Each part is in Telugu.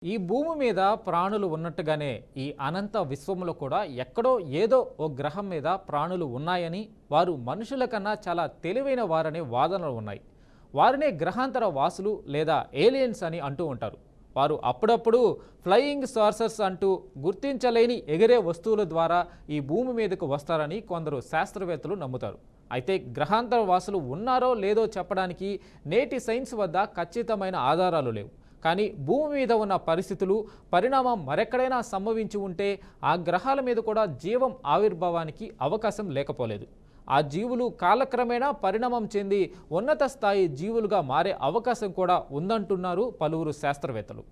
ఈ భూమి మీద ప్రాణులు ఉన్నట్టుగానే ఈ అనంత విశ్వంలో కూడా ఎక్కడో ఏదో ఓ గ్రహం మీద ప్రాణులు ఉన్నాయని, వారు మనుషుల కన్నా చాలా తెలివైన వారనే వాదనలు ఉన్నాయి. వారినే గ్రహాంతర వాసులు లేదా ఏలియన్స్ అని అంటూ ఉంటారు. వారు అప్పుడప్పుడు ఫ్లయింగ్ సార్సర్స్ అంటూ గుర్తించలేని ఎగిరే వస్తువుల ద్వారా ఈ భూమి మీదకు వస్తారని కొందరు శాస్త్రవేత్తలు నమ్ముతారు. అయితే గ్రహాంతర వాసులు ఉన్నారో లేదో చెప్పడానికి నేటి సైన్స్ వద్ద ఖచ్చితమైన ఆధారాలు లేవు. కానీ భూమి మీద ఉన్న పరిస్థితులు, పరిణామం మరెక్కడైనా సంభవించి ఉంటే ఆ గ్రహాల మీద కూడా జీవం ఆవిర్భావానికి అవకాశం లేకపోలేదు. ఆ జీవులు కాలక్రమేణా పరిణామం చెంది ఉన్నత స్థాయి జీవులుగా మారే అవకాశం కూడా ఉందంటున్నారు పలువురు శాస్త్రవేత్తలు.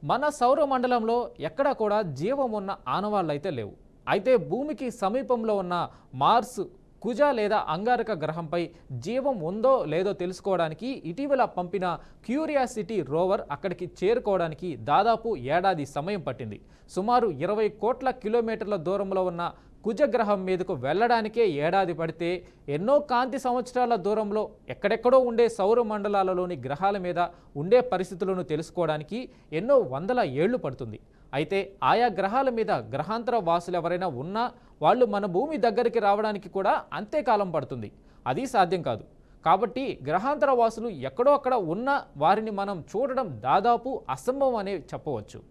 మన సౌర మండలంలో ఎక్కడా కూడా జీవం ఉన్న ఆనవాళ్ళు అయితే లేవు. అయితే భూమికి సమీపంలో ఉన్న మార్స్, కుజ లేదా అంగారక గ్రహంపై జీవం ఉందో లేదో తెలుసుకోవడానికి ఇటీవల పంపిన క్యూరియాసిటీ రోవర్ అక్కడికి చేరుకోవడానికి దాదాపు ఏడాది సమయం పట్టింది. సుమారు 20 కోట్ల కిలోమీటర్ల దూరంలో ఉన్న కుజగ్రహం మీదకు వెళ్లడానికే ఏడాది పడితే, ఎన్నో కాంతి సంవత్సరాల దూరంలో ఎక్కడెక్కడో ఉండే సౌర మండలాలలోని గ్రహాల మీద ఉండే పరిస్థితులను తెలుసుకోవడానికి ఎన్నో వందల ఏళ్లు పడుతుంది. అయితే ఆయా గ్రహాల మీద గ్రహాంతర వాసులు ఎవరైనా ఉన్నా వాళ్ళు మన భూమి దగ్గరికి రావడానికి కూడా అంతే కాలం పడుతుంది. అది సాధ్యం కాదు. కాబట్టి గ్రహాంతర వాసులు ఎక్కడో అక్కడ ఉన్న వారిని మనం చూడడం దాదాపు అసంభవం అనే చెప్పవచ్చు.